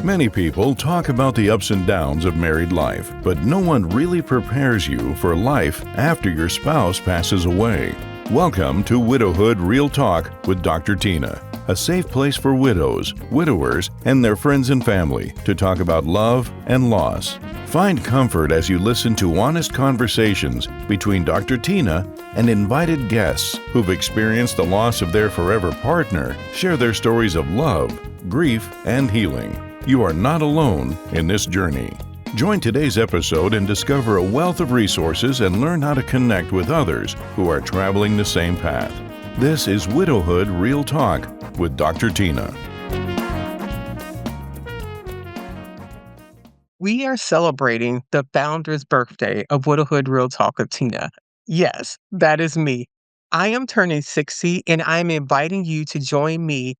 Many people talk about the ups and downs of married life, but no one really prepares you for life after your spouse passes away. Welcome to Widowhood Real Talk with Dr. Tina, a safe place for widows, widowers, and their friends and family to talk about love and loss. Find comfort as you listen to honest conversations between Dr. Tina and invited guests who've experienced the loss of their forever partner, share their stories of love, grief, and healing. You are not alone in this journey. Join today's episode and discover a wealth of resources and learn how to connect with others who are traveling the same path. This is Widowhood Real Talk with Dr. Tina. We are celebrating the founder's birthday of Widowhood Real Talk with Tina. Yes, that is me. I am turning 60 and I'm inviting you to join me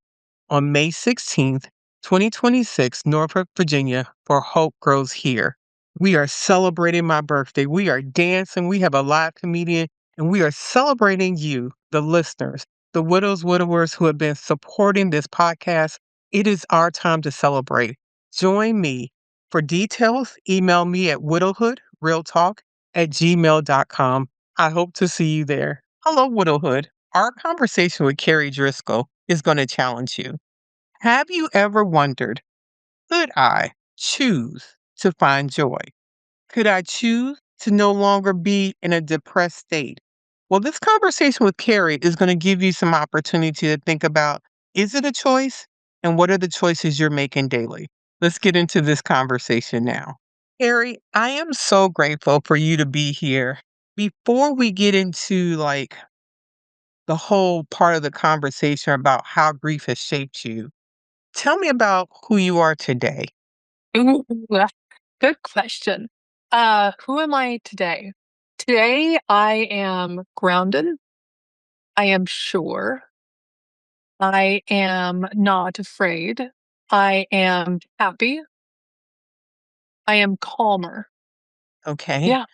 on May 16th, 2026, Norfolk, Virginia, for Hope Grows Here. We are celebrating my birthday. We are dancing. We have a live comedian, and we are celebrating you, the listeners, the widows, widowers who have been supporting this podcast. It is our time to celebrate. Join me. For details, email me at widowhoodrealtalk@gmail.com. I hope to see you there. Hello, Widowhood. Our conversation with Kari Driskell is going to challenge you. Have you ever wondered, could I choose to find joy? Could I choose to no longer be in a depressed state? Well, this conversation with Kari is going to give you some opportunity to think about, is it a choice? And what are the choices you're making daily? Let's get into this conversation now. Kari, I am so grateful for you to be here. Before we get into the whole part of the conversation about how grief has shaped you, tell me about who you are today. Ooh, good question. Who am I today? Today, I am grounded. I am sure. I am not afraid. I am happy. I am calmer. Okay. Yeah.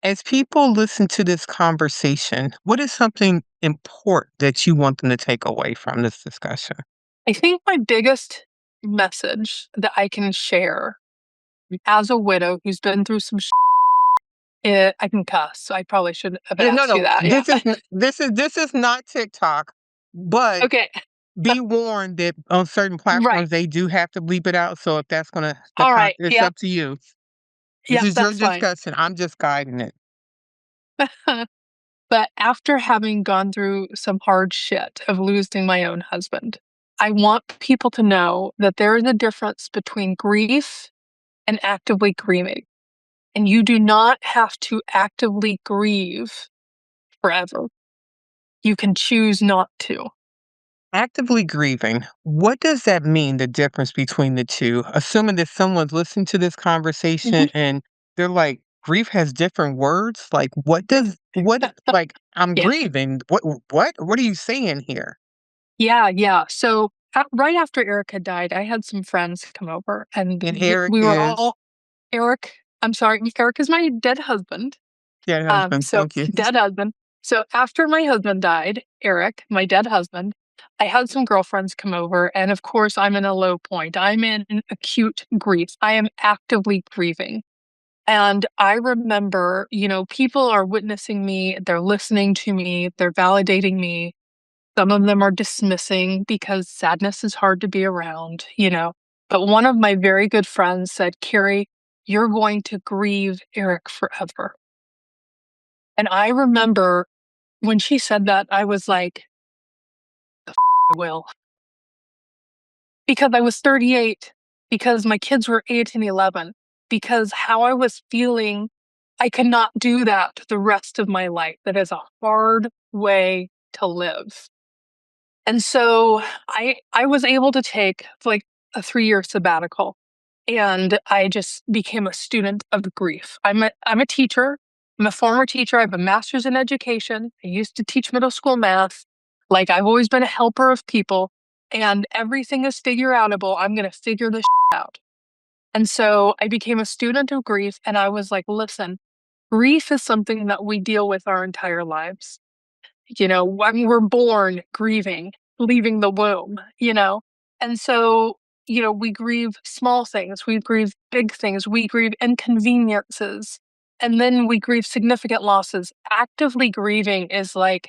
As people listen to this conversation, what is something important that you want them to take away from this discussion? I think my biggest message that I can share as a widow who's been through some I can cuss, so I probably shouldn't have asked you that. This is not TikTok, but Okay. be warned that on certain platforms Right. they do have to bleep it out. So if that's gonna, All right. it's Yep. up to you. This Yep. is your That's fine. discussion. I'm just guiding it. But after having gone through some hard shit of losing my own husband, I want people to know that there is a difference between grief and actively grieving. And you do not have to actively grieve forever. You can choose not to. Actively grieving. What does that mean, the difference between the two? Assuming that someone's listening to this conversation and they're like, grief has different words. Like, I'm Yeah. grieving. What are you saying here? Yeah. So right after Eric had died, I had some friends come over and And Eric we were is all, Eric is my dead husband. dead husband. So Thank you. dead husband. So after my husband died, Eric, my dead husband, I had some girlfriends come over, and of course I'm in a low point. I'm in acute grief. I am actively grieving. And I remember, people are witnessing me, they're listening to me, they're validating me. Some of them are dismissing because sadness is hard to be around. But one of my very good friends said, Kari, you're going to grieve Eric forever. And I remember when she said that, I was like, I will. Because I was 38, because my kids were 8 and 11, because how I was feeling, I cannot do that the rest of my life. That is a hard way to live. And so I was able to take like a 3-year sabbatical, and I just became a student of grief. I'm a teacher. I'm a former teacher. I have a master's in education. I used to teach middle school math. Like, I've always been a helper of people, and everything is figure outable. I'm going to figure this out. And so I became a student of grief, and I was like, listen, grief is something that we deal with our entire lives. When we're born grieving, leaving the womb, And so we grieve small things, we grieve big things, we grieve inconveniences, and then we grieve significant losses. Actively grieving is like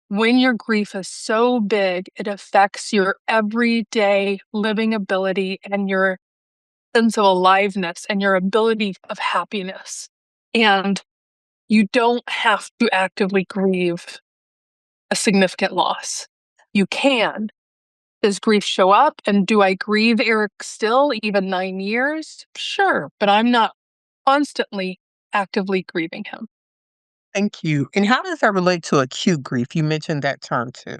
when your grief is so big, it affects your everyday living ability and your sense of aliveness and your ability of happiness. And you don't have to actively grieve a significant loss. You can. Does grief show up? And do I grieve Eric still, even 9 years? Sure, but I'm not constantly actively grieving him. Thank you. And how does that relate to acute grief? You mentioned that term too.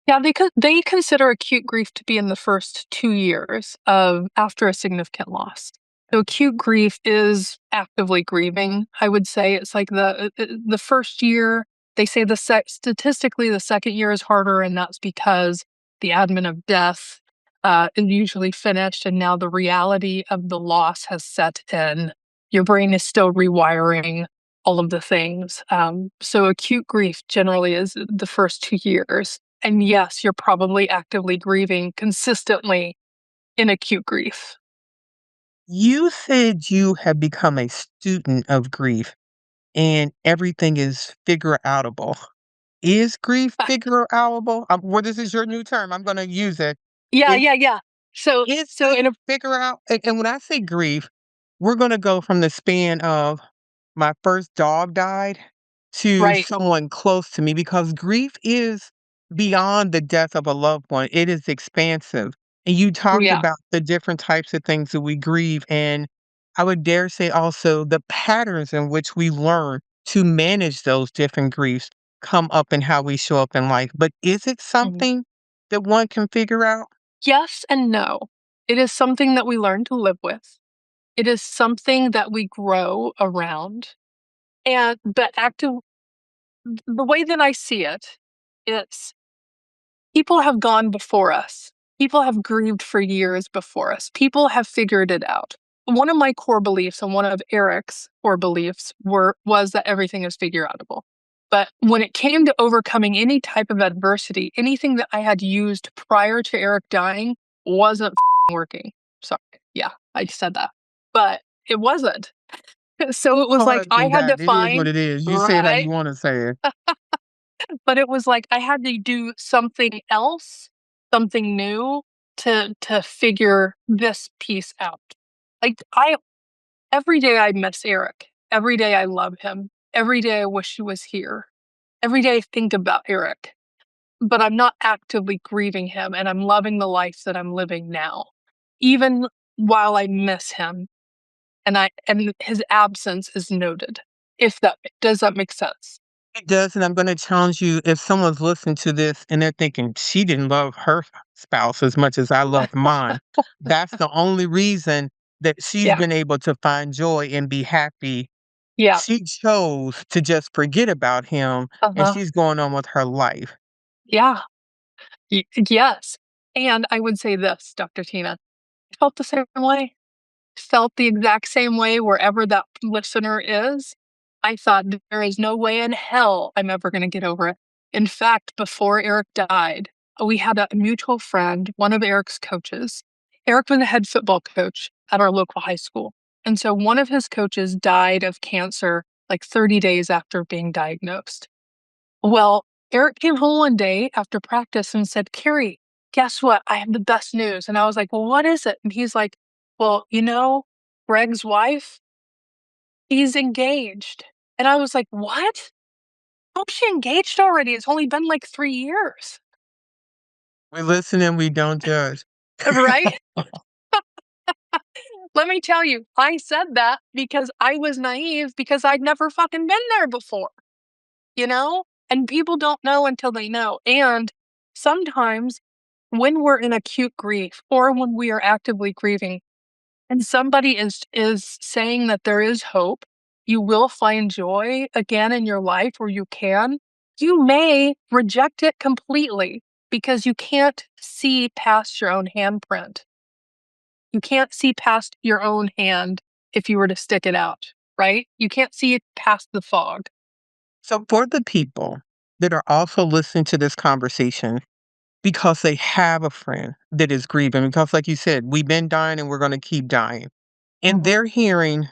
Yeah, they consider acute grief to be in the first 2 years of after a significant loss. So acute grief is actively grieving. I would say it's like the first year. They say statistically the second year is harder, and that's because the admin of death is usually finished, and now the reality of the loss has set in. Your brain is still rewiring all of the things. So acute grief generally is the first 2 years. And yes, you're probably actively grieving consistently in acute grief. You said you have become a student of grief and everything is figure outable. Is grief Ah, figure outable? Well, this is your new term. I'm going to use it. yeah, Is, yeah, yeah. So, is so grief in a figure out? And when I say grief, we're going to go from the span of my first dog died to right, someone close to me because grief is beyond the death of a loved one. It is expansive. And you talked yeah, about the different types of things that we grieve. And I would dare say also the patterns in which we learn to manage those different griefs come up in how we show up in life. But is it mhm. something that one can figure out? Yes and no. It is something that we learn to live with. It is something that we grow around. But the way that I see it, it's people have gone before us. People have grieved for years before us. People have figured it out. One of my core beliefs and one of Eric's core beliefs was that everything is figure outable. But when it came to overcoming any type of adversity, anything that I had used prior to Eric dying wasn't working. Sorry. Yeah, I said that. But it wasn't. So it was like Hard I than had to that. It is what find, it is. You say it how you right? want to say it. But it was like I had to do something else, something new to figure this piece out. Like I every day I miss Eric. Every day I love him. Every day I wish he was here. Every day I think about Eric. But I'm not actively grieving him and I'm loving the life that I'm living now. Even while I miss him and his absence is noted. If that does that make sense? It does, and I'm gonna challenge you if someone's listening to this and they're thinking, "She didn't love her spouse as much as I loved mine." That's the only reason that she's Yeah. been able to find joy and be happy. Yeah. She chose to just forget about him, and Uh-huh. she's going on with her life. Yeah. Yes. And I would say this, Dr. Tina, I felt the same way. Felt the exact same way wherever that listener is. I thought there is no way in hell I'm ever going to get over it. In fact, before Eric died, we had a mutual friend, one of Eric's coaches. Eric was the head football coach at our local high school. And so one of his coaches died of cancer like 30 days after being diagnosed. Well, Eric came home one day after practice and said, Kari, guess what? I have the best news. And I was like, well, what is it? And he's like, well, Greg's wife, he's engaged. And I was like, what? How's she engaged already? It's only been like 3 years. We listen and we don't judge. Right? Let me tell you, I said that because I was naive because I'd never fucking been there before, you know? And people don't know until they know. And sometimes when we're in acute grief or when we are actively grieving and somebody is saying that there is hope, you will find joy again in your life or you can, you may reject it completely because you can't see past your own handprint. You can't see past your own hand if you were to stick it out, right? You can't see it past the fog. So for the people that are also listening to this conversation, because they have a friend that is grieving. Because, like you said, we've been dying and we're going to keep dying. And Mhm. they're hearing,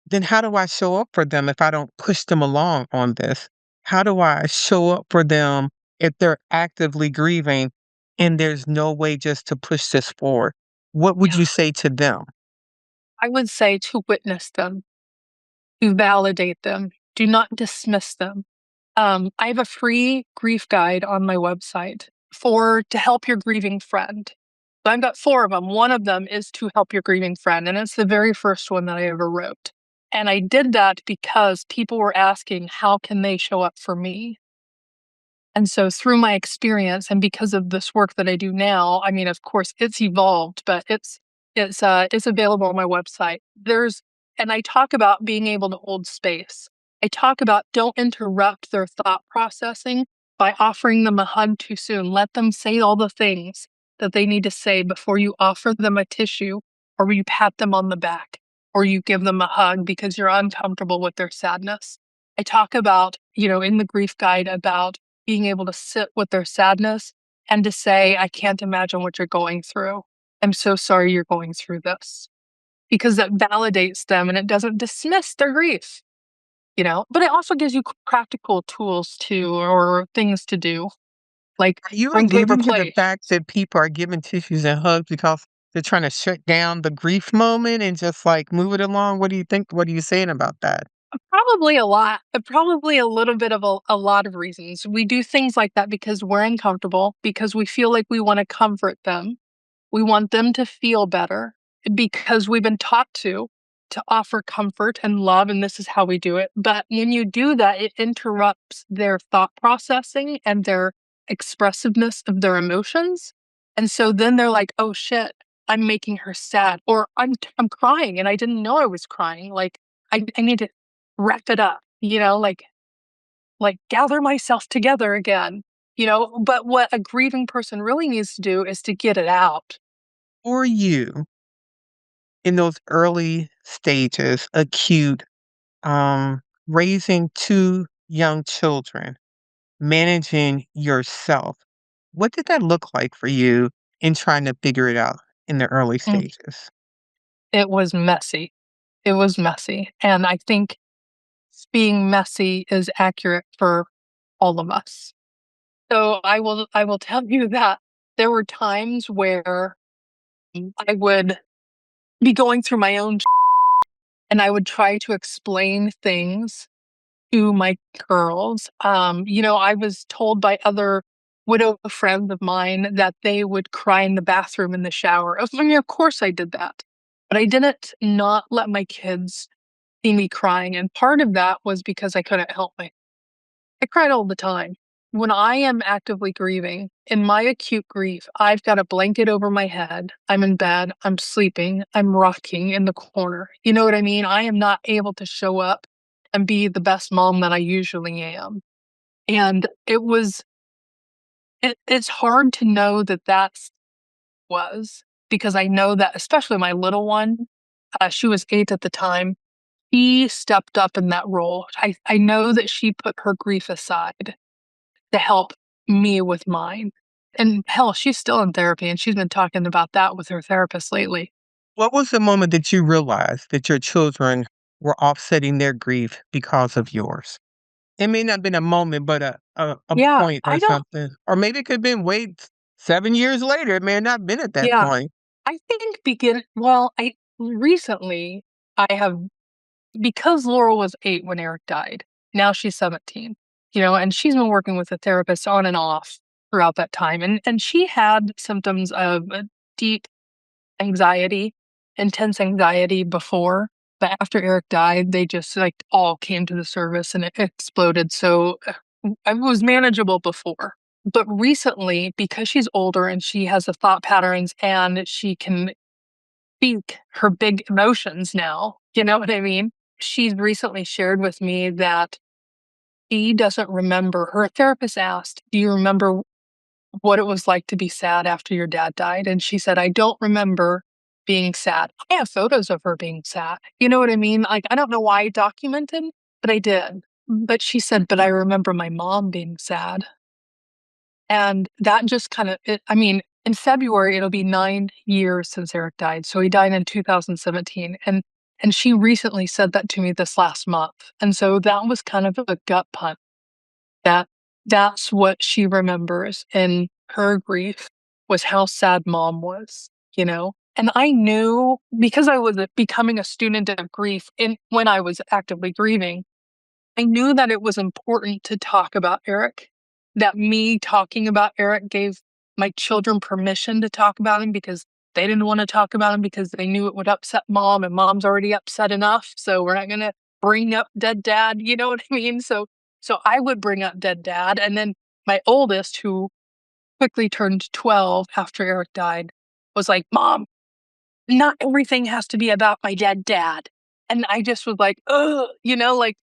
then how do I show up for them if I don't push them along on this? How do I show up for them if they're actively grieving and there's no way just to push this forward? What would Yeah. you say to them? I would say to witness them, to validate them, do not dismiss them. I have a free grief guide on my website for to help your grieving friend. So I've got 4 of them. One of them is to help your grieving friend, and it's the very first one that I ever wrote. And I did that because people were asking, how can they show up for me? And so through my experience and because of this work that I do now, I mean, of course, it's evolved, but it's available on my website. And I talk about being able to hold space. I talk about don't interrupt their thought processing by offering them a hug too soon. Let them say all the things that they need to say before you offer them a tissue or you pat them on the back or you give them a hug because you're uncomfortable with their sadness. I talk about, in the grief guide about being able to sit with their sadness and to say, I can't imagine what you're going through. I'm so sorry you're going through this because that validates them and it doesn't dismiss their grief, but it also gives you practical tools to or things to do, like Are you bring paper alluding to the plates. fact that people are giving tissues and hugs because they're trying to shut down the grief moment and just like move it along? What do you think? What are you saying about that? Probably a lot, probably a little bit of a lot of reasons. We do things like that because we're uncomfortable, because we feel like we want to comfort them. We want them to feel better because we've been taught to offer comfort and love, and this is how we do it. But when you do that, it interrupts their thought processing and their expressiveness of their emotions. And so then they're like, "Oh shit, I'm making her sad," or I'm crying and I didn't know I was crying. Like I need to wrap it up, like gather myself together again. But what a grieving person really needs to do is to get it out. For you, in those early stages, acute, raising two young children, managing yourself, what did that look like for you in trying to figure it out in the early Mm. stages? It was messy. It was messy. And I think being messy is accurate for all of us. So I will tell you that there were times where I would be going through my own and I would try to explain things to my girls. I was told by other widow friends of mine that they would cry in the bathroom in the shower. I mean, of course I did that. But I didn't not let my kids see me crying. And part of that was because I couldn't help me. I cried all the time. When I am actively grieving, in my acute grief, I've got a blanket over my head. I'm in bed. I'm sleeping. I'm rocking in the corner. You know what I mean? I am not able to show up and be the best mom that I usually am. And it's hard to know that was because I know that, especially my little one, she was 8 at the time. She stepped up in that role. I know that she put her grief aside to help me with mine. And hell, she's still in therapy and she's been talking about that with her therapist lately. What was the moment that you realized that your children were offsetting their grief because of yours? It may not have been a moment, but a Yeah, point or I don't, something. Or maybe it could have been wait 7 years later. It may have not been at that yeah, point. I think I recently, I have, because Laurel was 8 when Eric died, now she's 17, and she's been working with a therapist on and off throughout that time. And she had symptoms of deep anxiety, intense anxiety before, but after Eric died, they just like all came to the surface and it exploded. So it was manageable before. But recently, because she's older and she has the thought patterns and she can speak her big emotions now, you know what I mean? She's recently shared with me that she doesn't remember. Her therapist asked, "Do you remember what it was like to be sad after your dad died?" And she said, "I don't remember being sad." I have photos of her being sad. You know what I mean? Like, I don't know why I documented, but I did. But she said, "But I remember my mom being sad." And that just kind of, in February, it'll be 9 years since Eric died. So he died in 2017. And she recently said that to me this last month. And so that was kind of a gut punch that that's what she remembers in her grief was how sad mom was, you know? And I knew because I was becoming a student of grief when I was actively grieving, I knew that it was important to talk about Eric, that me talking about Eric gave my children permission to talk about him because they didn't want to talk about him because they knew it would upset mom and mom's already upset enough. So we're not going to bring up dead dad. You know what I mean? So I would bring up dead dad. And then my oldest, who quickly turned 12 after Eric died, was like, Mom, not everything has to be about my dead dad. And I just was like, oh, like,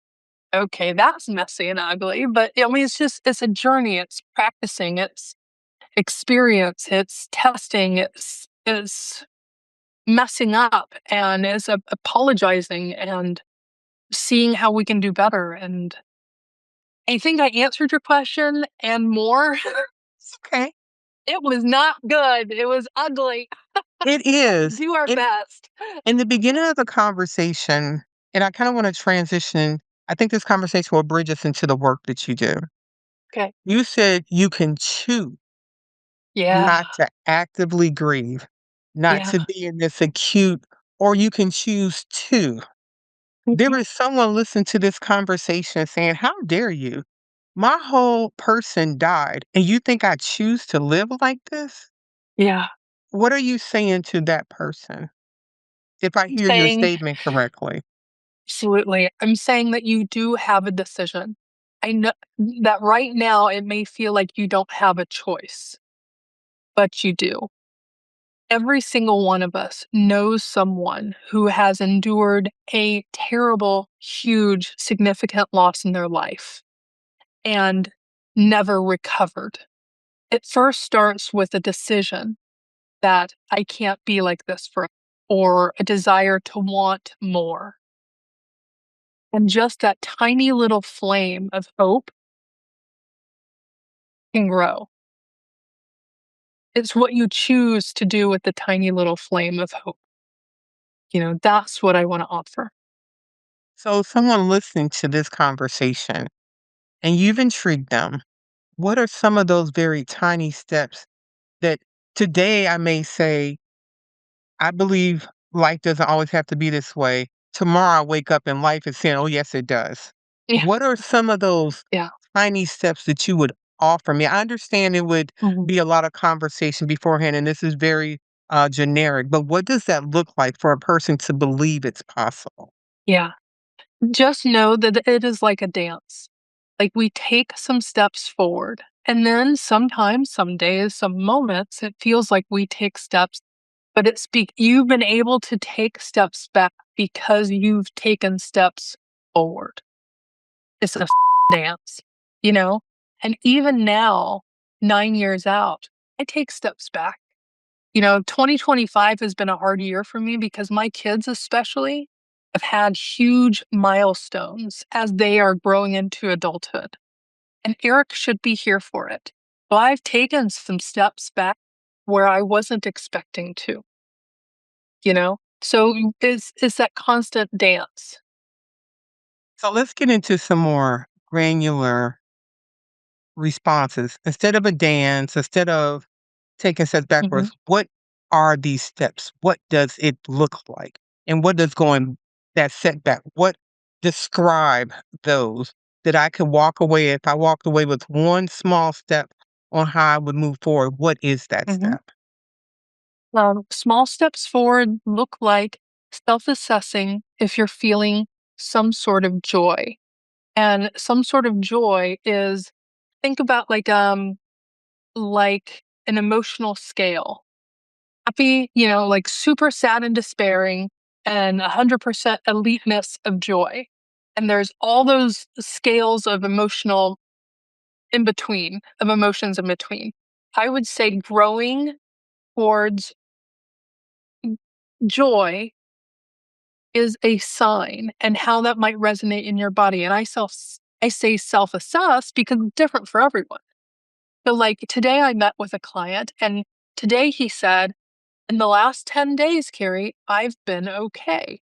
okay, that's messy and ugly. But it's a journey. It's practicing, it's experience, it's testing, it's messing up, and it's apologizing and seeing how we can do better. And I think I answered your question and more. It's okay. It was not good. It was ugly. It is. Do our best. In the beginning of the conversation, and I kind of want to transition, I think this conversation will bridge us into the work that you do. Okay. You said you can choose Yeah. not to actively grieve, not Yeah. to be in this acute, or you can choose to. There Mhm. is someone listening to this conversation saying, how dare you? My whole person died, and you think I choose to live like this? Yeah. What are you saying to that person, if I I'm hear your saying statement correctly? absolutely. I'm saying that you do have a decision. I know that right now it may feel like you don't have a choice, but you do. Every single one of us knows someone who has endured a terrible, huge, significant loss in their life and never recovered. It first starts with a decision that I can't be like this forever, or a desire to want more. And just that tiny little flame of hope can grow. It's what you choose to do with the tiny little flame of hope. That's what I want to offer. So, someone listening to this conversation and you've intrigued them, what are some of those very tiny steps that today I may say, I believe life doesn't always have to be this way. Tomorrow I wake up and life is saying, oh, yes, it does. Yeah. What are some of those Yeah. tiny steps that you would offer me? I understand it would Mhm. be a lot of conversation beforehand, and this is very generic, but what does that look like for a person to believe it's possible? Yeah. Just know that it is like a dance. Like we take some steps forward. And then sometimes, some days, some moments, it feels like we take steps, but you've been able to take steps back because you've taken steps forward. It's a dance, you know? And even now, 9 years out, I take steps back. 2025 has been a hard year for me because my kids, especially, have had huge milestones as they are growing into adulthood. And Eric should be here for it. So I've taken some steps back where I wasn't expecting to, you know? So it's that constant dance. So let's get into some more granular responses. Instead of a dance, instead of taking steps Mhm. backwards, what are these steps? What does it look like? And what does going that setback? What describe those that I could walk away if I walked away with one small step on how I would move forward? What is that Mhm. step? Small steps forward look like self assessing if you're feeling some sort of joy. And some sort of joy is think about like an emotional scale. Happy, like super sad and despairing, and 100% eliteness of joy. And there's all those scales of emotions in between. I would say growing towards joy is a sign, and how that might resonate in your body. And I say self assess because it's different for everyone. So, like today, I met with a client, and today he said, in the last 10 days, Kari, I've been okay.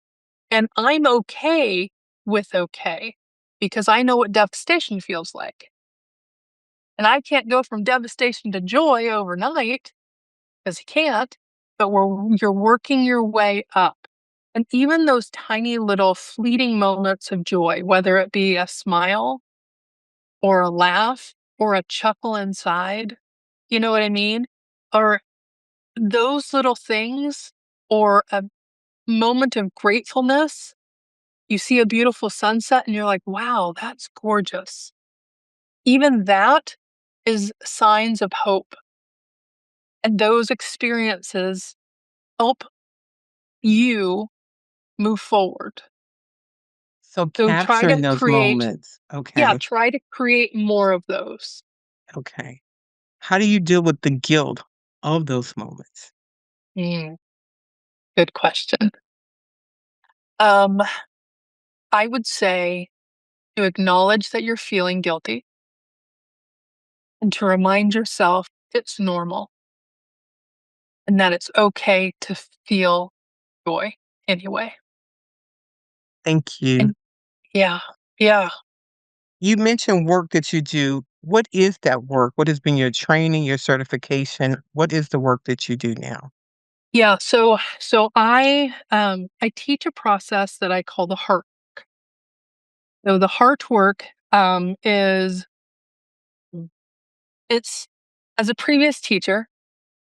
And I'm okay with okay because I know what devastation feels like. And I can't go from devastation to joy overnight because you can't, but you're working your way up. And even those tiny little fleeting moments of joy, whether it be a smile or a laugh or a chuckle inside, you know what I mean? Or those little things, or a moment of gratefulness. You see a beautiful sunset and you're like, wow, that's gorgeous. Even that is signs of hope. And those experiences help you move forward. So So try to capturing those create, moments. yeah, Okay. try to create more of those. Okay. How do you deal with the guilt of those moments? Mm, good question. Um, I would say to acknowledge that you're feeling guilty and to remind yourself it's normal and that it's okay to feel joy anyway. Thank you. And yeah, yeah, You mentioned work that you do. What is that work? What has been your training, your certification? What is the work that you do now? yeah. So I teach a process that I call the heart. So the heart work is it's as a previous teacher,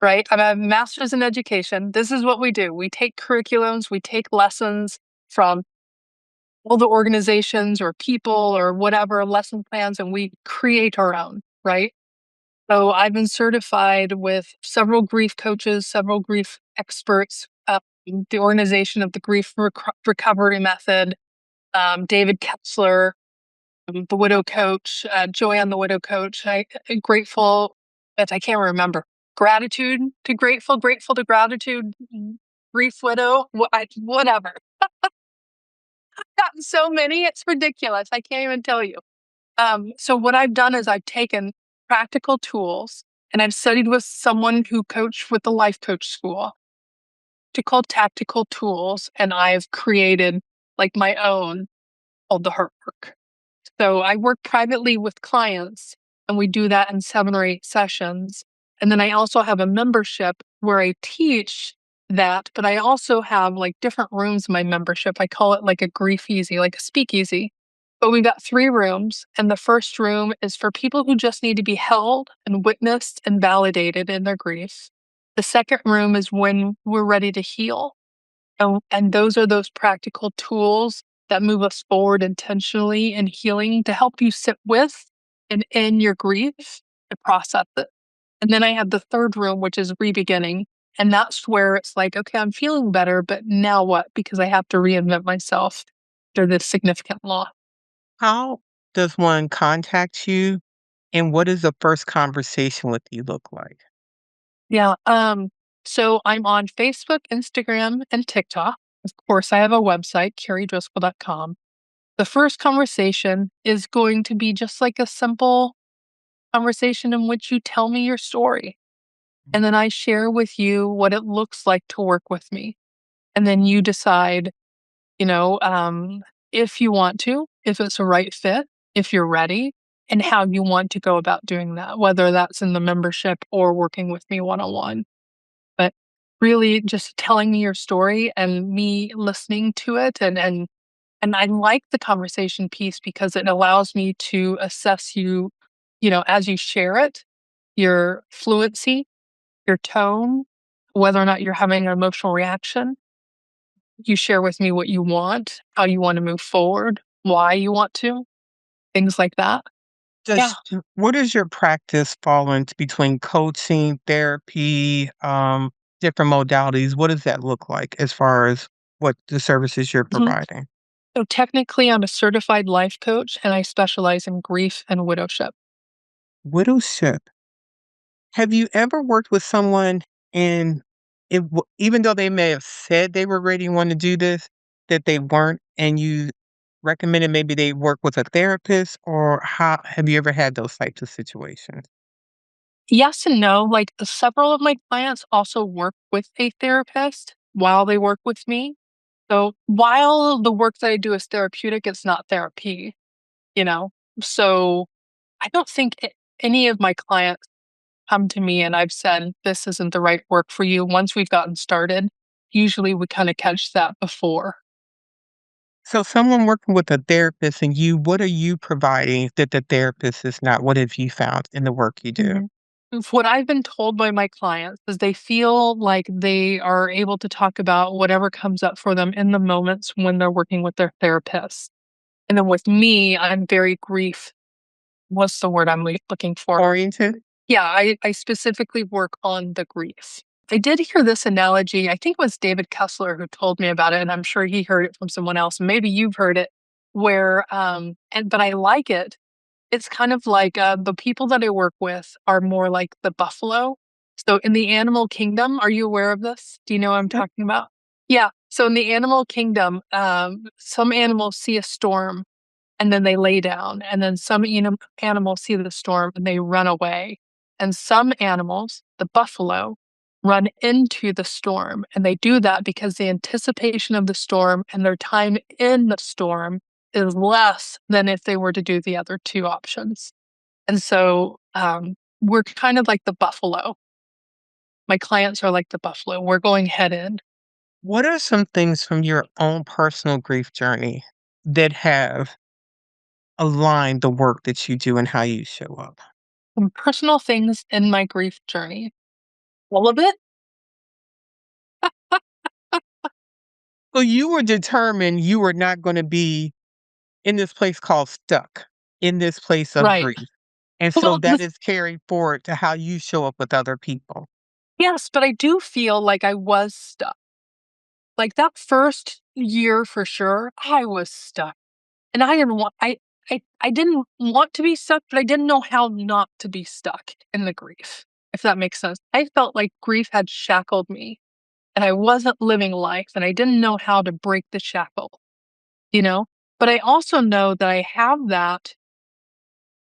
right? I'm a master's in education. This is what we do. We take curriculums, we take lessons from all the organizations or people or whatever lesson plans, and we create our own, right? So I've been certified with several grief coaches, several grief experts, the organization of the grief recovery method, David Kessler, the widow coach, Joanne, the widow coach. Grateful, but I can't remember. Gratitude to grateful, grateful to gratitude, grief widow, whatever. Gotten so many, it's ridiculous. I can't even tell you. So what I've done is I've taken practical tools and I've studied with someone who coached with the life coach school to call tactical tools, and I've created like my own called the heart work. So I work privately with clients and we do that in 7 or 8 sessions. And then I also have a membership where I teach that, but I also have like different rooms in my membership. I call it like a grief easy, like a speakeasy. But we've got 3 rooms. And the first room is for people who just need to be held and witnessed and validated in their grief. The second room is when we're ready to heal. And those are those practical tools that move us forward intentionally in healing to help you sit with and in your grief to process it. And then I have the third room, which is rebeginning. And that's where it's like, okay, I'm feeling better, but now what? Because I have to reinvent myself after this significant loss. How does one contact you, and what does the first conversation with you look like? Yeah. So I'm on Facebook, Instagram, and TikTok. Of course, I have a website, karidriscoll.com. The first conversation is going to be just like a simple conversation in which you tell me your story. And then I share with you what it looks like to work with me. And then you decide, you know, if you want to, if it's a right fit, if you're ready, and how you want to go about doing that, whether that's in the membership or working with me one on one. But really just telling me your story and me listening to it, and I like the conversation piece because it allows me to assess you, as you share it, your fluency, your tone, whether or not you're having an emotional reaction. You share with me what you want, how you want to move forward, why you want to, things like that. Yeah. What does your practice fall into between coaching, therapy, different modalities? What does that look like as far as what the services you're Mhm. providing? So technically, I'm a certified life coach and I specialize in grief and widowship. Widowship. Have you ever worked with someone and even though they may have said they were ready and want to do this, that they weren't, and you recommended maybe they work with a therapist, or how have you ever had those types of situations? Yes and no. Like several of my clients also work with a therapist while they work with me. So while the work that I do is therapeutic, it's not therapy, you know? So I don't think any of my clients come to me and I've said, this isn't the right work for you. Once we've gotten started, usually we kind of catch that before. So someone working with a therapist and you, what are you providing that the therapist is not? What have you found in the work you do? Mhm. What I've been told by my clients is they feel like they are able to talk about whatever comes up for them in the moments when they're working with their therapist. And then with me, I'm very grief. What's the word I'm looking for? Oriented? Yeah, I specifically work on the grief. I did hear this analogy. I think it was David Kessler who told me about it, and I'm sure he heard it from someone else. Maybe you've heard it, where but I like it. It's kind of like the people that I work with are more like the buffalo. So in the animal kingdom, are you aware of this? Do you know what I'm Yep. talking about? Yeah. So in the animal kingdom, some animals see a storm and then they lay down. And then some animals see the storm and they run away. And some animals, the buffalo, run into the storm. And they do that because the anticipation of the storm and their time in the storm is less than if they were to do the other two options. And so we're kind of like the buffalo. My clients are like the buffalo. We're going head in. What are some things from your own personal grief journey that have aligned the work that you do and how you show up? Some personal things in my grief journey. All of it? So you were determined you were not going to be in this place called stuck, in this place of Right. grief. And so Well, that is carried forward to how you show up with other people. yes, but I do feel like I was stuck. Like that first year for sure, I was stuck. And I didn't want to be stuck, but I didn't know how not to be stuck in the grief, if that makes sense. I felt like grief had shackled me and I wasn't living life and I didn't know how to break the shackle, you know? But I also know that I have that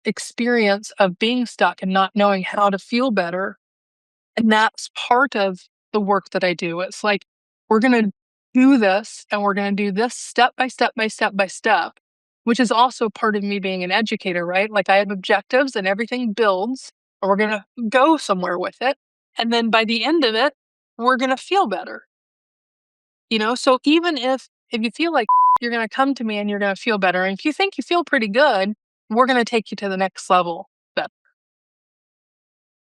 experience of being stuck and not knowing how to feel better. And that's part of the work that I do. It's like, we're going to do this and we're going to do this step by step by step by step, which is also part of me being an educator, right? Like I have objectives and everything builds, and we're going to go somewhere with it. And then by the end of it, we're going to feel better. So even if you feel like you're going to come to me and you're going to feel better, and if you think you feel pretty good, we're going to take you to the next level.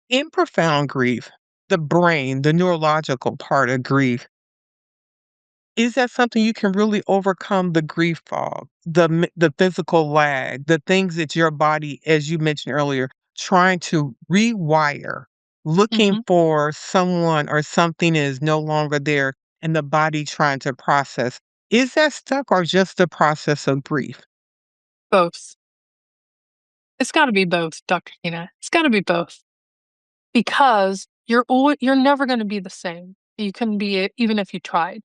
In profound grief, the brain, the neurological part of grief, is that something you can really overcome the grief fog, the physical lag, the things that your body, as you mentioned earlier, trying to rewire, looking Mhm. for someone or something is no longer there, and the body trying to process. Is that stuck or just the process of grief? Both. It's got to be both, Dr. Tina. It's got to be both. Because you're never gonna be the same. You couldn't be it even if you tried.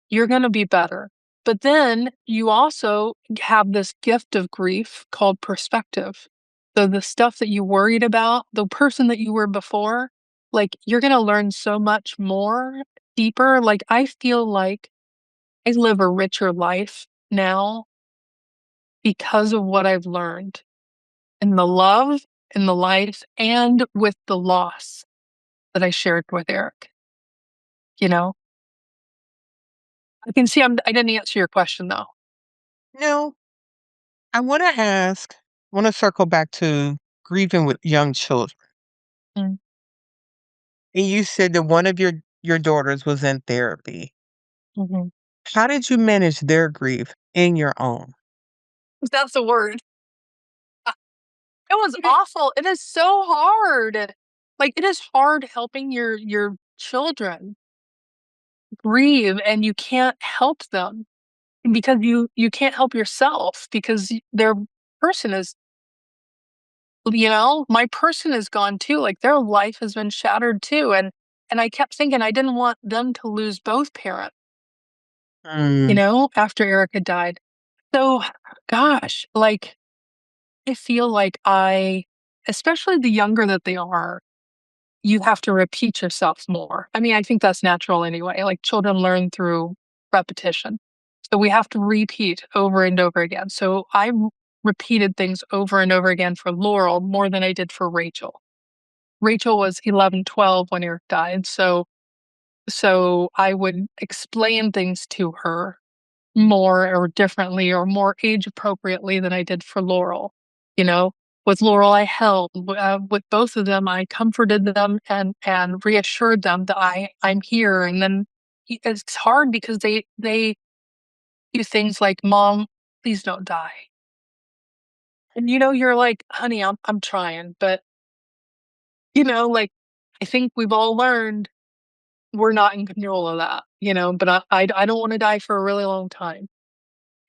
You're gonna be better. But then you also have this gift of grief called perspective. So the stuff that you worried about, the person that you were before, like you're gonna learn so much more deeper. Like I feel like I live a richer life now because of what I've learned in the love, in the life, and with the loss that I shared with Eric. You know? I can see I didn't answer your question, though. No, I want to ask, I want to circle back to grieving with young children. Mm, And you said that one of your daughters was in therapy. mhm. How did you manage their grief and your own? That's a word. It was awful. It is so hard. Like, it is hard helping your children grieve, and you can't help them because you can't help yourself because their person is my person is gone too, like, their life has been shattered too, and I kept thinking I didn't want them to lose both parents, Mm, after Eric had died. So, gosh, like, I feel like especially the younger that they are, you have to repeat yourself more. I mean, I think that's natural anyway. Like children learn through repetition. So we have to repeat over and over again. So I repeated things over and over again for Laurel more than I did for Rachel. Rachel was 11, 12 when Eric died. So I would explain things to her more or differently or more age appropriately than I did for Laurel. You know, with Laurel, I held. With both of them, I comforted them and reassured them that I'm here. And then it's hard because they do things like, "Mom, please don't die." And you're like, "Honey, I'm trying," but like I think we've all learned we're not in control of that. But I don't want to die for a really long time.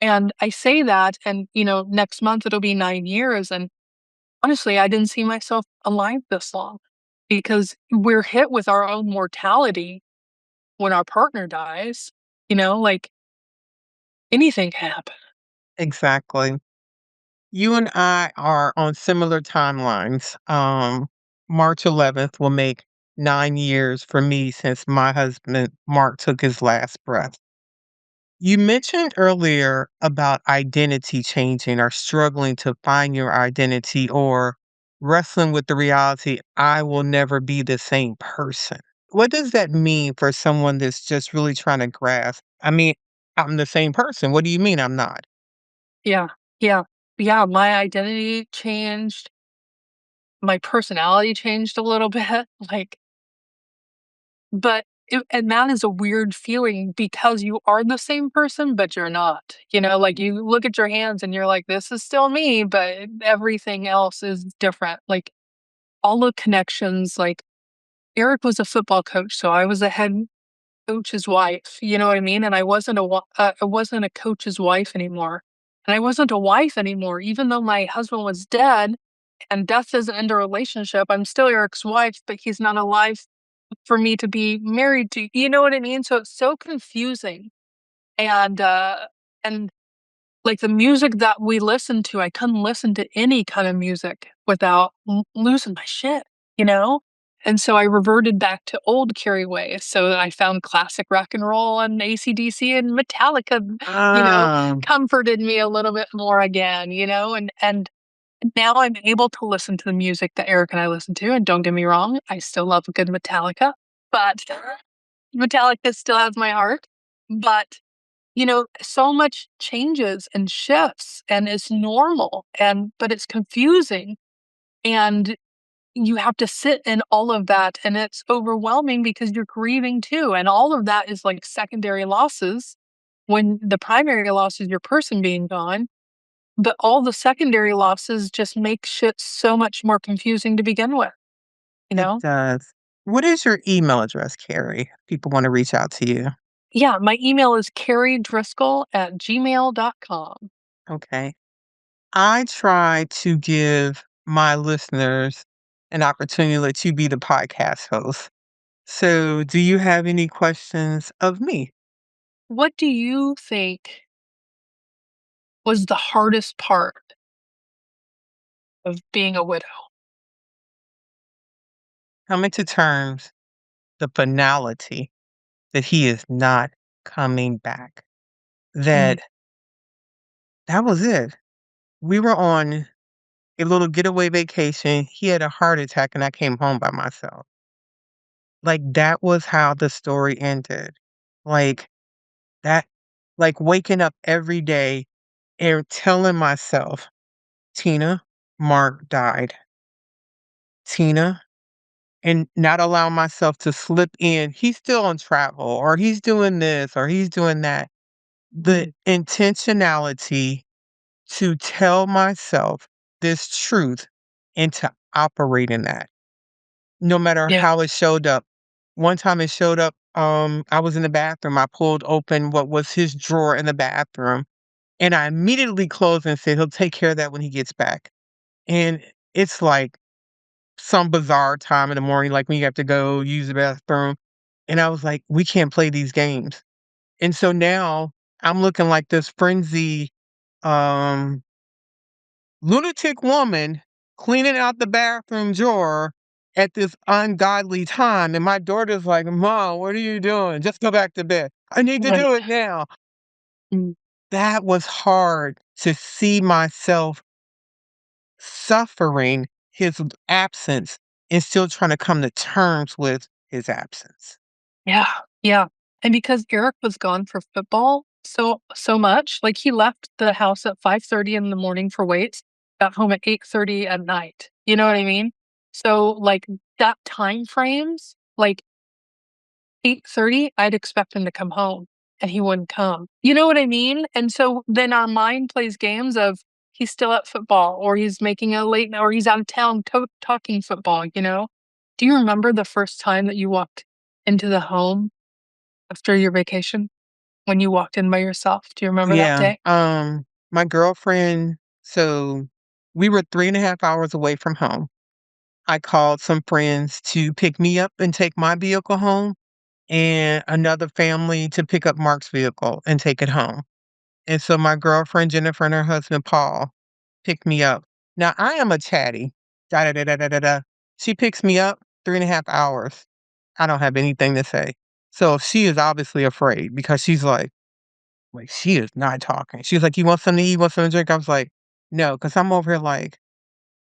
And I say that, and next month it'll be 9 years. And honestly, I didn't see myself alive this long because we're hit with our own mortality when our partner dies. Like anything can happen. Exactly. You and I are on similar timelines. March 11th will make 9 years for me since my husband, Mark, took his last breath. You mentioned earlier about identity changing or struggling to find your identity or wrestling with the reality, I will never be the same person. What does that mean for someone that's just really trying to grasp? I mean, I'm the same person. What do you mean I'm not? Yeah. Yeah. Yeah. My identity changed. My personality changed a little bit. Like, and that is a weird feeling because you are the same person, but you're not. Like you look at your hands and you're like, this is still me, but everything else is different. Like all the connections, like Eric was a football coach, so I was a head coach's wife. You know what I mean? And I wasn't a coach's wife anymore, and I wasn't a wife anymore, even though my husband was dead. And death doesn't end a relationship. I'm still Eric's wife, but he's not alive for me to be married to. You know what I mean? So it's so confusing. And like the music that we listen to, I couldn't listen to any kind of music without losing my shit, you know? And so I reverted back to old Carrie ways. So I found classic rock and roll and AC/DC and Metallica, Ah, comforted me a little bit more again, and now I'm able to listen to the music that Eric and I listen to. And don't get me wrong, I still love a good Metallica, but Metallica still has my heart. But so much changes and shifts and it's normal but it's confusing, and you have to sit in all of that, and it's overwhelming because you're grieving too. And all of that is like secondary losses when the primary loss is your person being gone. But all the secondary losses just make shit so much more confusing to begin with, you it know? does. What is your email address, Carrie? People want to reach out to you. Yeah, my email is karidriscoll@gmail.com. Okay. I try to give my listeners an opportunity to let you be the podcast host. So, do you have any questions of me? What do you think was the hardest part of being a widow? Coming to terms, the finality that he is not coming back. Mm, That was it. We were on a little getaway vacation. He had a heart attack and I came home by myself. Like that was how the story ended. Like that like waking up every day and telling myself, Tina, Mark died. Tina, and not allowing myself to slip in. He's still on travel or he's doing this or he's doing that. The intentionality to tell myself this truth and to operate in that, no matter yeah, how it showed up. One time it showed up, I was in the bathroom. I pulled open what was his drawer in the bathroom and I immediately closed and said, he'll take care of that when he gets back. And it's like some bizarre time in the morning, like when you have to go use the bathroom. And I was like, we can't play these games. And so now I'm looking like this frenzy, um, lunatic woman cleaning out the bathroom drawer at this ungodly time. And my daughter's like, Mom, what are you doing? Just go back to bed. I need to Right. do it now. Mm. That was hard to see myself suffering his absence and still trying to come to terms with his absence. Yeah, yeah, and because Eric was gone for football so much, like, he left the house at 5:30 in the morning for weights, got home at 8:30 at night, you know what I mean? So, like, that time frames, like, 8:30, I'd expect him to come home, and he wouldn't come. You know what I mean? And so then our mind plays games of he's still at football, or he's making a late or he's out of town talking football, you know? Do you remember the first time that you walked into the home after your vacation? When you walked in by yourself? Do you remember that Yeah. day? My girlfriend, so we were 3.5 hours away from home. I called some friends to pick me up and take my vehicle home, and another family to pick up Mark's vehicle and take it home. And so my girlfriend Jennifer and her husband Paul picked me up. Now I am a chatty. Da da da da da da da. She picks me up 3.5 hours. I don't have anything to say. So she is obviously afraid because she's like she is not talking. She's like, "You want something to eat? You want something to drink?" I was like, "No," because I'm over here like,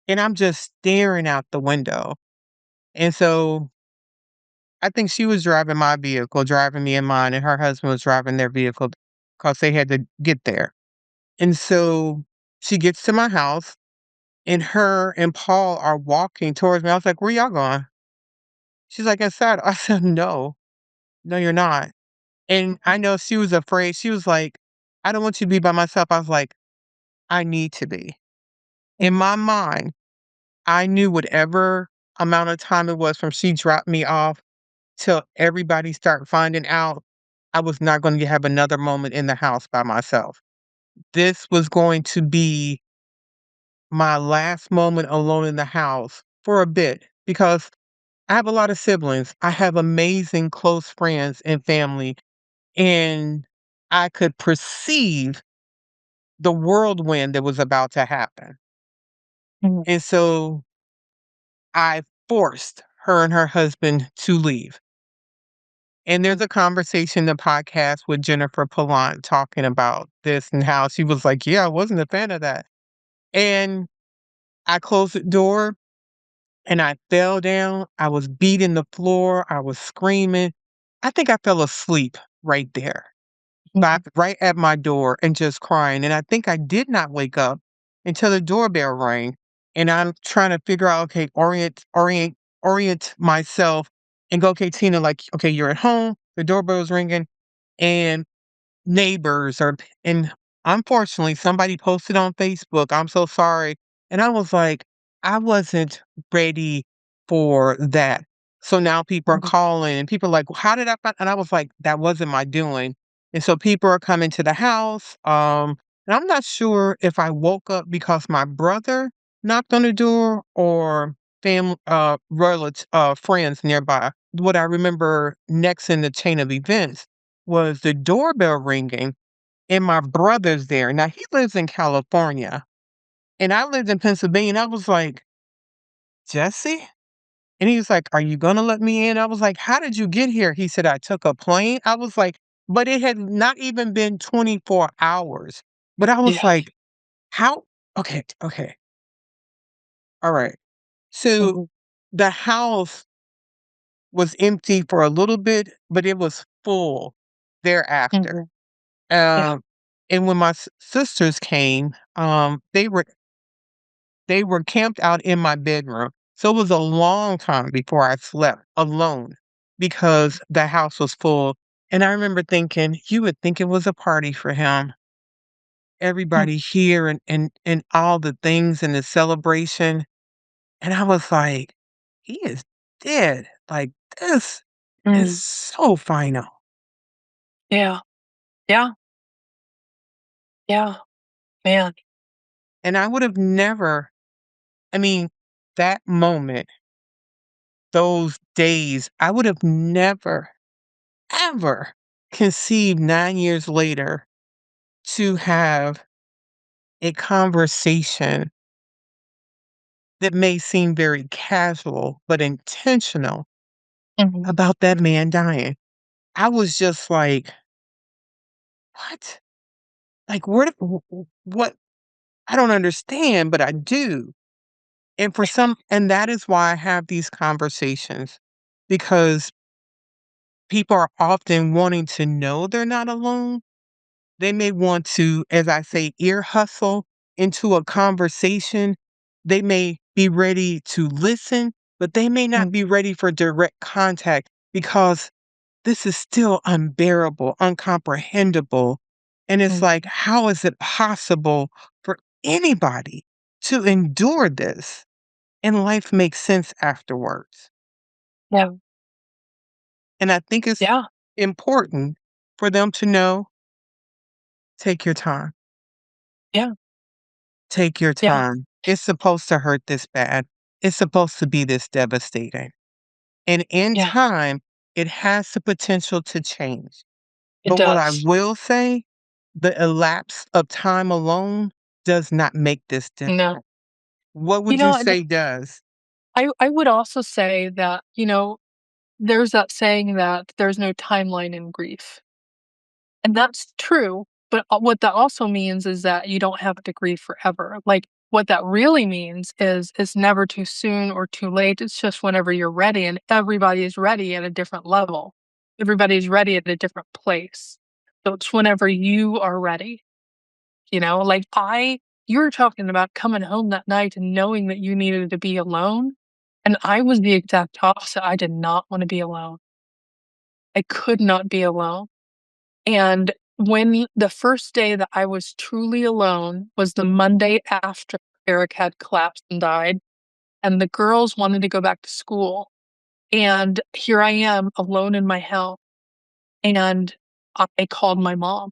and I'm just staring out the window. And so I think she was driving my vehicle, driving me in mine, and her husband was driving their vehicle because they had to get there. And so she gets to my house, and her and Paul are walking towards me. I was like, "Where y'all going?" She's like, "Inside." I said, "No, no, you're not." And I know she was afraid. She was like, "I don't want you to be by myself." I was like, "I need to be." In Mhm, my mind, I knew whatever amount of time it was from she dropped me off till everybody start finding out, I was not going to have another moment in the house by myself. This was going to be my last moment alone in the house for a bit because I have a lot of siblings. I have amazing close friends and family, and I could perceive the whirlwind that was about to happen. mhm, And so I forced her and her husband to leave. And there's a conversation in the podcast with Jennifer Pallant talking about this and how she was like, "Yeah, I wasn't a fan of that." And I closed the door and I fell down. I was beating the floor. I was screaming. I think I fell asleep right there, mhm, right at my door and just crying. And I think I did not wake up until the doorbell rang. And I'm trying to figure out, okay, orient myself and go, okay, Tina, like, okay, you're at home, the doorbell's ringing, and neighbors or and unfortunately somebody posted on Facebook, "I'm so sorry." And I was like, I wasn't ready for that. So now people are mhm, calling and people are like, "Well, how did I find?" And I was like, that wasn't my doing. And so people are coming to the house. And I'm not sure if I woke up because my brother knocked on the door or family relatives friends nearby. What I remember next in the chain of events was the doorbell ringing and my brother's there. Now he lives in California and I lived in Pennsylvania. And I was like, "Jesse?" And he was like, "Are you gonna let me in?" I was like, "How did you get here?" He said, "I took a plane." I was like, but it had not even been 24 hours. But I was yeah, like, how? Okay, okay, all right. So mhm, the house was empty for a little bit, but it was full thereafter. mhm, yeah, Um, and when my sisters came, they were camped out in my bedroom. So it was a long time before I slept alone because the house was full. And I remember thinking, you would think it was a party for him. mm, Everybody here and all the things and the celebration. And I was like, he is dead. Like this is mm, so final. yeah, yeah, yeah, man, And I would have never, I mean, that moment, those days, I would have never, ever conceived 9 years later to have a conversation that may seem very casual but intentional Mhm. about that man dying. I was just like, "What? Like, where did what? I don't understand, but I do." And that is why I have these conversations, because people are often wanting to know they're not alone. They may want to, as I say, ear hustle into a conversation. They may be ready to listen, but they may not Mm, be ready for direct contact because this is still unbearable, uncomprehendable. And it's mm. like, how is it possible for anybody to endure this and life makes sense afterwards? Yeah. And I think it's Yeah. important for them to know, take your time. Yeah. Take your Yeah. time. It's supposed to hurt this bad. It's supposed to be this devastating. And in Yeah. time, it has the potential to change. It But what I does. will say, the elapse of time alone does not make this No. different. What You would you know, say does? I would also say that, there's that saying that there's no timeline in grief. And that's true, but, what that also means is that you don't have to grieve forever. Like, what that really means is it's never too soon or too late, it's just whenever you're ready, and everybody is ready at a different level. Everybody's ready at a different place. So it's whenever you are ready, Like, you were talking about coming home that night and knowing that you needed to be alone, and I was the exact opposite. I did not wanna be alone. I could not be alone. And when the first day that I was truly alone was the Monday after Eric had collapsed and died, and the girls wanted to go back to school. And here I am alone in my house, and I called my mom.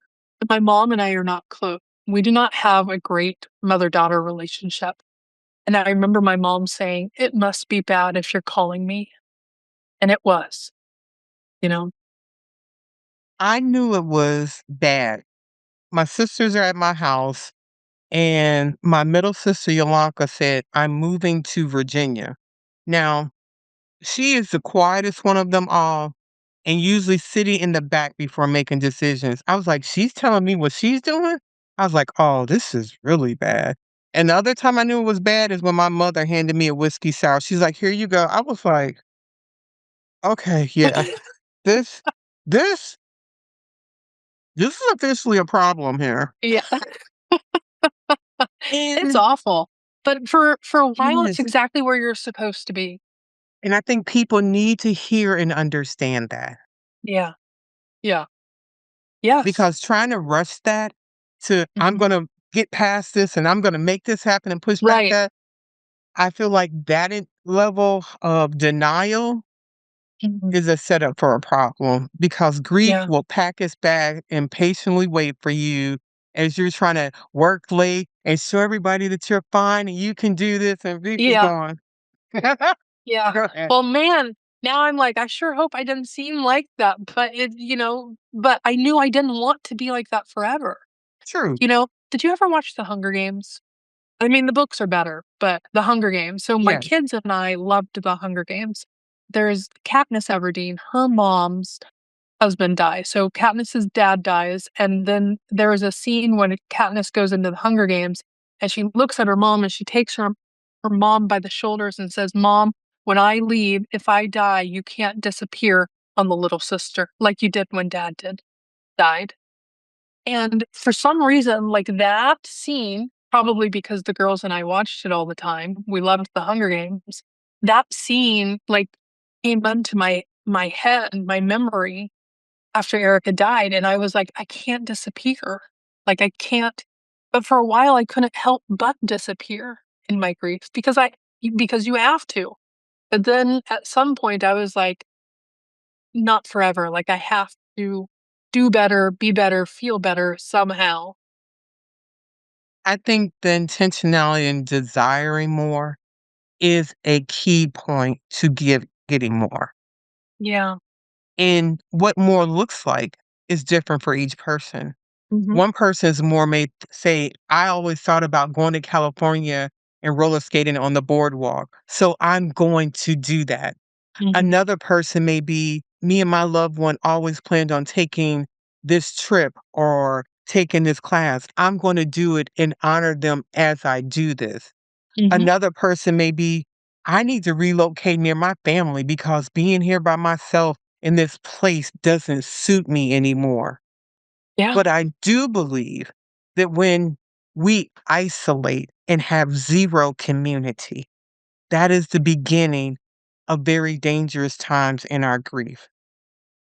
My mom and I are not close. We do not have a great mother daughter relationship. And I remember my mom saying, "It must be bad if you're calling me." And it was, you know? I knew it was bad. My sisters are at my house, and my middle sister, Yolanda, said, I'm moving to Virginia. Now, she is the quietest one of them all and usually sitting in the back before making decisions. I was like, she's telling me what she's doing? I was like, oh, this is really bad. And the other time I knew it was bad is when my mother handed me a whiskey sour. She's like, here you go. I was like, okay, yeah, this, this, this is officially a problem here. Yeah. It's And awful. But for a it while, it's is. exactly where you're supposed to be. And I think people need to hear and understand that, Yeah. Yeah. Yes. because trying to rush that to, I'm Mhm. going to get past this and I'm going to make this happen and push back Right. that, I feel like that level of denial Mhm. is a setup for a problem, because grief Yeah. will pack its bag and patiently wait for you as you're trying to work late and show everybody that you're fine and you can do this, and grief is Yeah. going. Yeah. Go ahead. Well, man, now I'm like, I sure hope I didn't seem like that, but but I knew I didn't want to be like that forever. True. Did you ever watch The Hunger Games? I mean, the books are better, but The Hunger Games. So my Yes. kids and I loved The Hunger Games. There's Katniss Everdeen, her mom's husband dies. So Katniss's dad dies, and then there is a scene when Katniss goes into the Hunger Games, and she looks at her mom and she takes her mom by the shoulders and says, "Mom, when I leave, if I die, you can't disappear on the little sister like you did when Dad died." And for some reason, like that scene, probably because the girls and I watched it all the time, we loved the Hunger Games. That scene like came into my head and my memory after Erica died, and I was like, "I can't disappear. Like, I can't." But for a while, I couldn't help but disappear in my grief because you have to. But then at some point, I was like, "Not forever. Like, I have to do better, be better, feel better somehow." I think the intentionality and desiring more is a key point to getting more. Yeah. And what more looks like is different for each person. Mhm. One person is more may say, I always thought about going to California and roller skating on the boardwalk. So I'm going to do that. Mhm. Another person may be me and my loved one always planned on taking this trip or taking this class. I'm going to do it and honor them as I do this. Mhm. Another person may be, I need to relocate near my family because being here by myself in this place doesn't suit me anymore. Yeah. But I do believe that when we isolate and have zero community, that is the beginning of very dangerous times in our grief.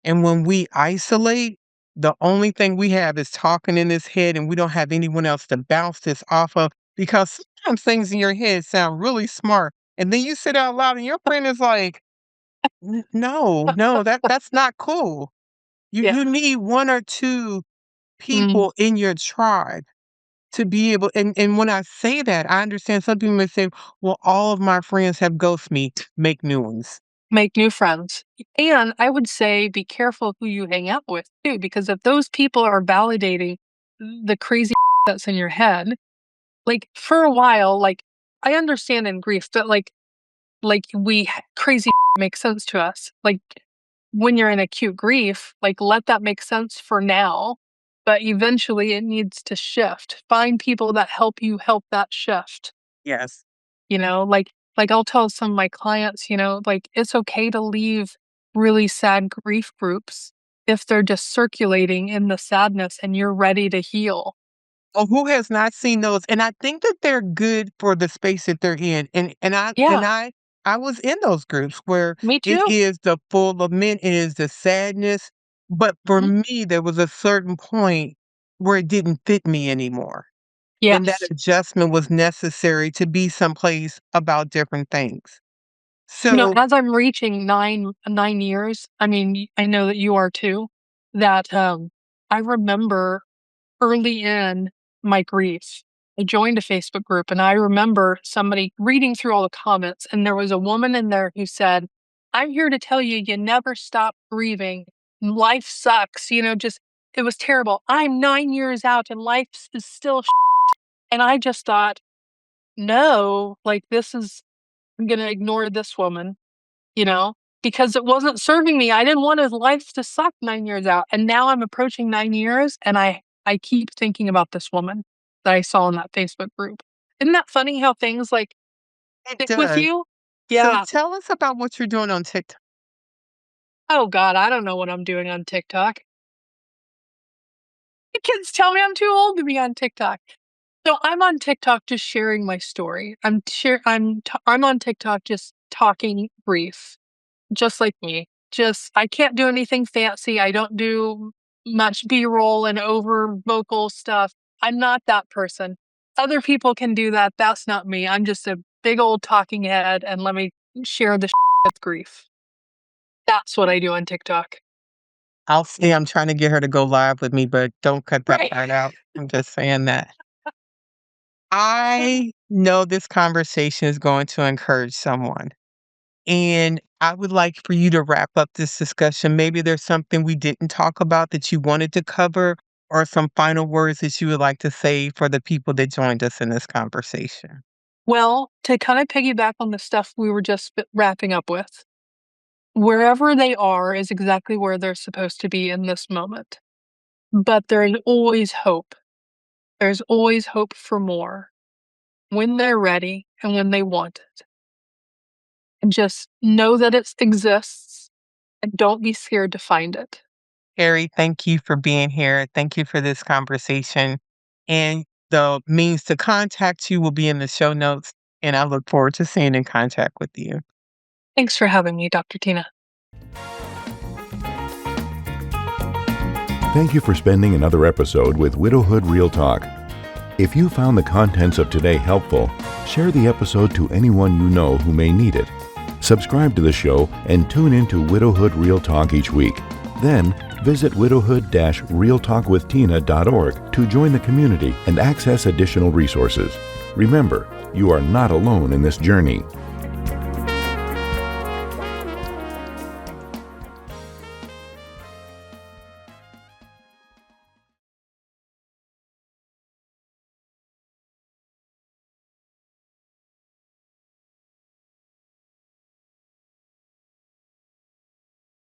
And when we isolate, the only thing we have is talking in this head, and we don't have anyone else to bounce this off of because sometimes things in your head sound really smart. And then you sit out loud and your friend is like, No, no, that's not cool. Yeah. You need one or two Mm. people in your tribe to be able and when I say that, I understand some people may say, well, all of my friends have ghost me. Make new ones. Make new friends. And I would say be careful who you hang out with too, because if those people are validating the crazy that's in your head, like for a while, like I understand in grief, but crazy makes sense to us. Like when you're in acute grief, like let that make sense for now, but eventually it needs to shift. Find people that help you help that shift. Yes. You know, like I'll tell some of my clients, like it's okay to leave really sad grief groups if they're just circulating in the sadness and you're ready to heal. Oh, who has not seen those? And I think that they're good for the space that they're in. Yeah, I was in those groups where me it too. is the full lament, it is the sadness. But for Mhm. me, there was a certain point where it didn't fit me anymore. And that Yes. adjustment was necessary to be someplace about different things. So As I'm reaching 9 years, I mean, I know that you are too, that I remember early in my grief, I joined a Facebook group and I remember somebody reading through all the comments, and there was a woman in there who said, I'm here to tell you, you never stop grieving. Life sucks. Just, it was terrible. I'm 9 years out and life is still. And I just thought, no, like I'm going to ignore this woman, you know, because it wasn't serving me. I didn't want his life to suck 9 years out. And now I'm approaching 9 years and I keep thinking about this woman that I saw in that Facebook group. Isn't that funny how things like it stick with does. you? So Yeah. tell us about what you're doing on TikTok. Oh God, I don't know what I'm doing on TikTok. The kids tell me I'm too old to be on TikTok. So I'm on TikTok just sharing my story. I'm on TikTok just talking brief, just like me. Just I can't do anything fancy. I don't do much B-roll and over vocal stuff. I'm not that person. Other people can do that. That's not me. I'm just a big old talking head and let me share the with grief. That's what I do on TikTok. I'll say I'm trying to get her to go live with me, but don't cut that Right. part out. I'm just saying that. I know this conversation is going to encourage someone. And I would like for you to wrap up this discussion. Maybe there's something we didn't talk about that you wanted to cover, or some final words that you would like to say for the people that joined us in this conversation. Well, to kind of piggyback on the stuff we were just wrapping up with, wherever they are is exactly where they're supposed to be in this moment. But there is always hope. There's always hope for more when they're ready and when they want it. And just know that it exists and don't be scared to find it. Harry, thank you for being here. Thank you for this conversation. And the means to contact you will be in the show notes. And I look forward to staying in contact with you. Thanks for having me, Dr. Tina. Thank you for spending another episode with Widowhood Real Talk. If you found the contents of today helpful, share the episode to anyone you know who may need it. Subscribe to the show and tune into Widowhood Real Talk each week. Then, visit widowhood-realtalkwithtina.org to join the community and access additional resources. Remember, you are not alone in this journey.